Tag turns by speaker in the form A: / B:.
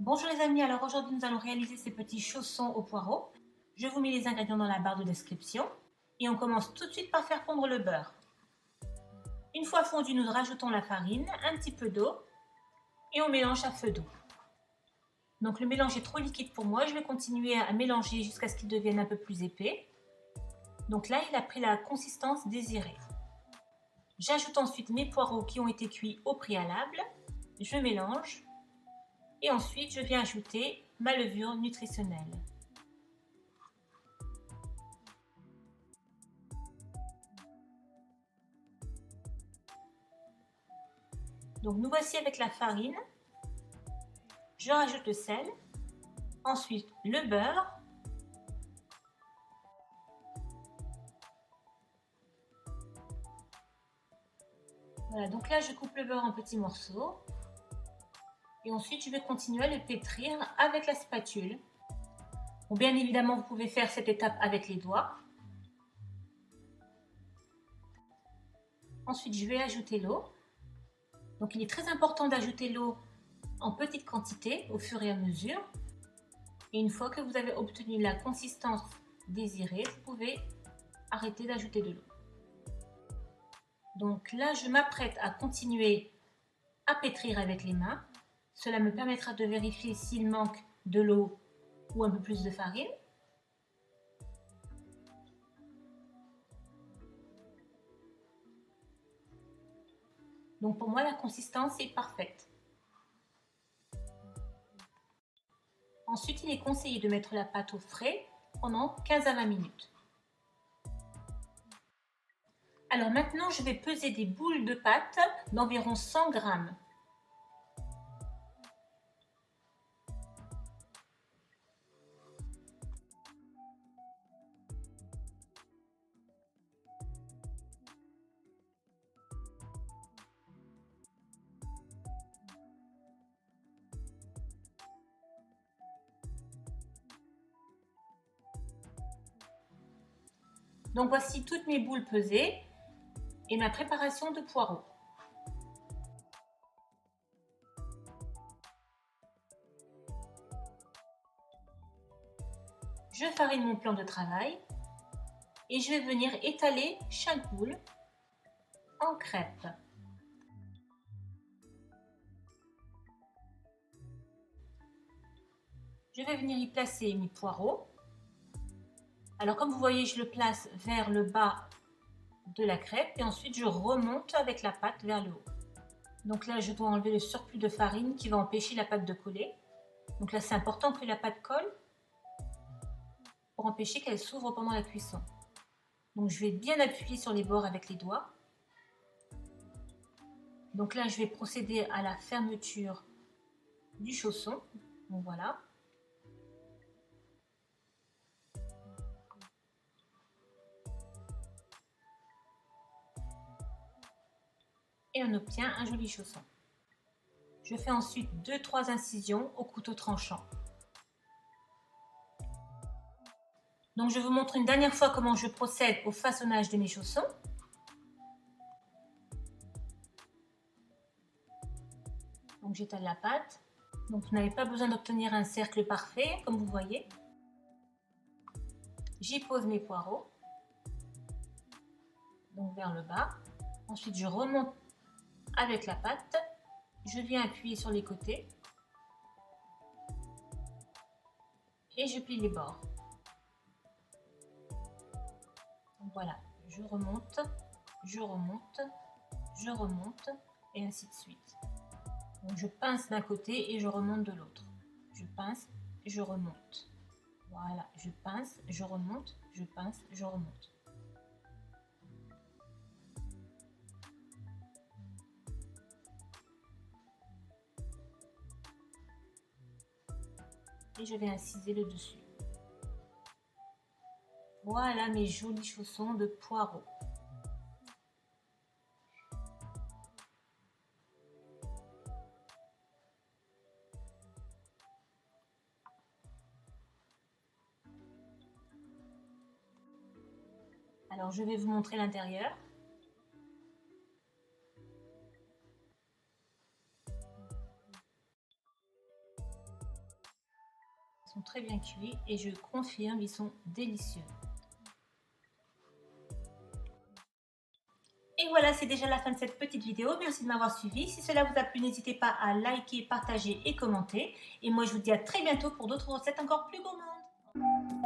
A: Bonjour les amis, alors aujourd'hui nous allons réaliser ces petits chaussons au poireau. Je vous mets les ingrédients dans la barre de description et on commence tout de suite par faire fondre le beurre. Une fois fondu, nous rajoutons la farine, un petit peu d'eau et on mélange à feu doux. Donc le mélange est trop liquide pour moi, je vais continuer à mélanger jusqu'à ce qu'il devienne un peu plus épais. Donc là il a pris la consistance désirée. J'ajoute ensuite mes poireaux qui ont été cuits au préalable, je mélange. Et ensuite, je viens ajouter ma levure nutritionnelle. Donc nous voici avec la farine. Je rajoute le sel. Ensuite, le beurre. Voilà, donc là, je coupe le beurre en petits morceaux. Et ensuite, je vais continuer à le pétrir avec la spatule. Bon, bien évidemment, vous pouvez faire cette étape avec les doigts. Ensuite, je vais ajouter l'eau. Donc, il est très important d'ajouter l'eau en petite quantité au fur et à mesure. Et une fois que vous avez obtenu la consistance désirée, vous pouvez arrêter d'ajouter de l'eau. Donc là, je m'apprête à continuer à pétrir avec les mains. Cela me permettra de vérifier s'il manque de l'eau ou un peu plus de farine. Donc pour moi, la consistance est parfaite. Ensuite, il est conseillé de mettre la pâte au frais pendant 15 à 20 minutes. Alors maintenant, je vais peser des boules de pâte d'environ 100 grammes. Donc voici toutes mes boules pesées et ma préparation de poireaux. Je farine mon plan de travail et je vais venir étaler chaque boule en crêpe. Je vais venir y placer mes poireaux. Alors comme vous voyez, je le place vers le bas de la crêpe et ensuite je remonte avec la pâte vers le haut. Donc là, je dois enlever le surplus de farine qui va empêcher la pâte de coller. Donc là, c'est important que la pâte colle pour empêcher qu'elle s'ouvre pendant la cuisson. Donc je vais bien appuyer sur les bords avec les doigts. Donc là, je vais procéder à la fermeture du chausson. Donc voilà. Et on obtient un joli chausson. Je fais ensuite 2-3 incisions au couteau tranchant. Donc je vous montre une dernière fois comment je procède au façonnage de mes chaussons. Donc j'étale la pâte. Donc vous n'avez pas besoin d'obtenir un cercle parfait, comme vous voyez. J'y pose mes poireaux, donc vers le bas. Ensuite je remonte avec la pâte. Je viens appuyer sur les côtés. Et je plie les bords. Donc voilà, je remonte, je remonte, je remonte, et ainsi de suite. Donc je pince d'un côté et je remonte de l'autre. Je pince, je remonte. Voilà, je pince, je remonte, je pince, je remonte. Et je vais inciser le dessus. Voilà mes jolis chaussons de poireaux. Alors je vais vous montrer l'intérieur. sont très bien cuits et je confirme, ils sont délicieux. Et voilà, c'est déjà la fin de cette petite vidéo. Merci de m'avoir suivi. Si cela vous a plu, n'hésitez pas à liker, partager et commenter. Et moi, je vous dis à très bientôt pour d'autres recettes encore plus gourmandes.